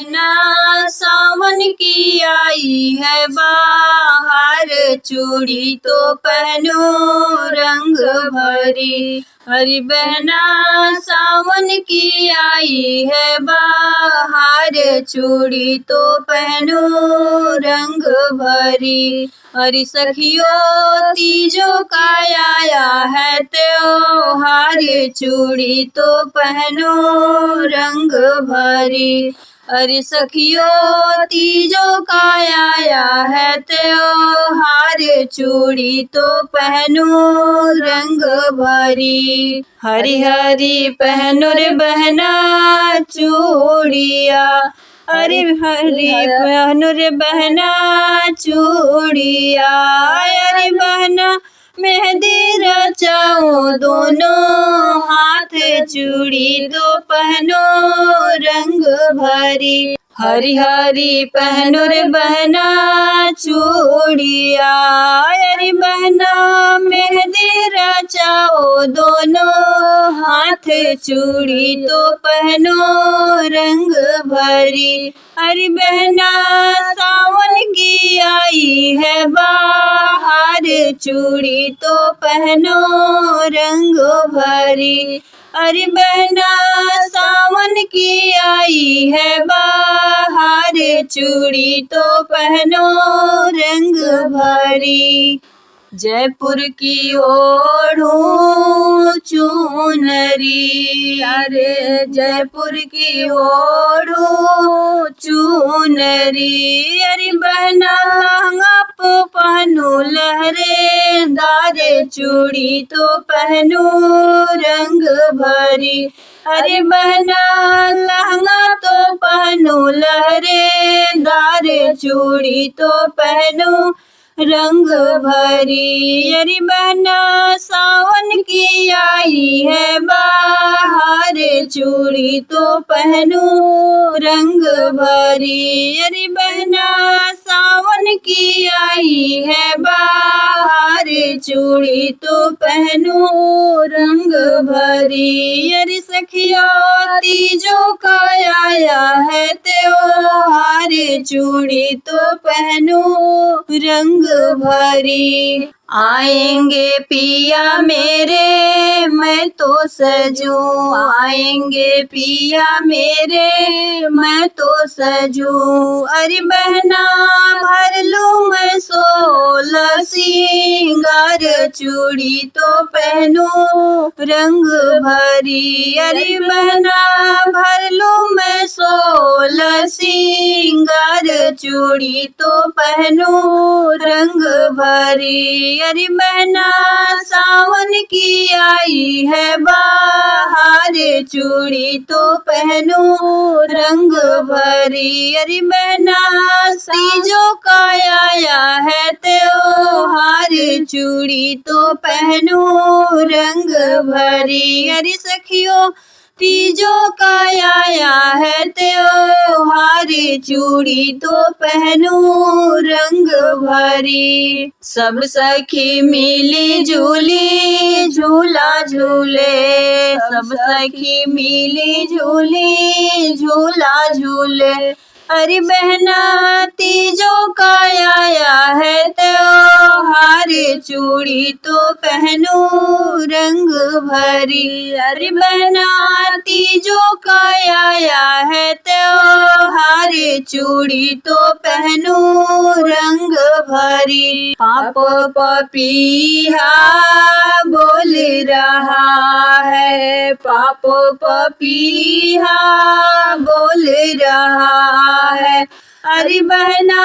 बहना सावन की आई है बाहर, चूड़ी तो पहनो रंग भरी। हरी बहना सावन की आई है बाहर, चूड़ी तो पहनो रंग भरी। हरी सखियों तीजों का आया है त्योहार, चूड़ी तो पहनो रंग भरी। अरे सखियों तीजों का आया है त्योहार, चूड़ी तो पहनो रंग भरी। हरी हरी पहनो रे बहना चूड़िया, अरे हरी पहनो रे बहना चूड़िया। अरे बहना मेहंदी रचाओ दोनों हाथ, चूड़ी तो पहनो रंग भरी। हरी हरी पहनो रे बहना चूड़िया, अरे बहना मेहंदी रचाओ दोनों हाथ, चूड़ी तो पहनो रंग भरी। अरे बहना सावन की आई है बाहर, चूड़ी तो पहनो रंग भरी। अरे बहना सावन की आई है बाहर, चूड़ी तो पहनो रंग भरी। जयपुर की ओढ़ो चुनरी, अरे जयपुर की ओढ़ो चुनरी। अरे बहना आप पहनो लहरेदार, चूड़ी तो पहनो रंग भरी। अरे बहना लहंगा तो पहनो लहरेदार, चूड़ी तो पहनो रंग भरी। अरे बहना सावन की आई है बाहर, चूड़ी तो पहनो रंग भरी। अरे बहना सावन की आई है बाहर, चूड़ी तो पहनो रंग भरी। अरे सखिया तीजों का आया है त्योहार, चूड़ी तो पहनो रंग भरी। आएंगे पिया मेरे मैं तो सजूं, आएंगे पिया मेरे मैं तो सजूं। अरे बहना भर लूं मैं 16 सिंगार, चूड़ी तो पहनो रंग भरी। अरे बहना भर लूं मैं 16 सिंगार, चूड़ी तो पहनो रंग भरी। अरे बहना सावन की आई है बाहर, चूड़ी तो पहनो रंग भरी। अरे बहना तीजों का आया है त्योहार, चूड़ी तो पहनो रंग भरी। अरे सखियों तीजों का आया है त्योहार, चूड़ी तो पहनो रंग भरी। सब सखी मिली झूली झूला झूले, सब सखी मिली झूली झूला झूले। अरे बहना तीजों का आया है त्योहार, चूड़ी तो पहनो रंग भरी। अरे बहना तीजों का आया है त्योहार, चूड़ी तो पहनो रंग भरी। पाप पपीहा बोल रहा है, पाप पपीहा बोल रहा है। अरे बहना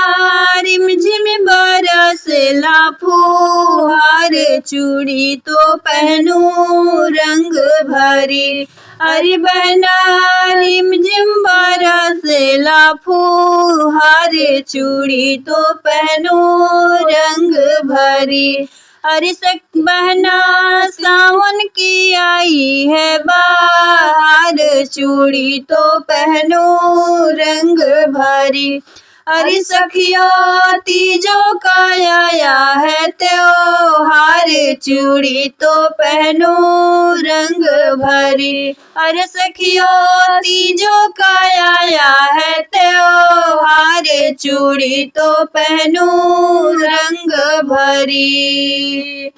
रिमझिम बरसला फुहार, चूड़ी तो पहनो रंग भरी। अरे बहना रिमझिम बरसला फुहार, चूड़ी तो पहनो रंग भरी। अरे बहना सावन की आई है बाहर, चूड़ी तो पहनो रंग भरी। अरे सखिया तीजों का आया है त्योहार, चूड़ी तो पहनो रंग भरी। अरे सखिया तीजों का आया है त्योहार, चूड़ी तो पहनूं रंग भरी।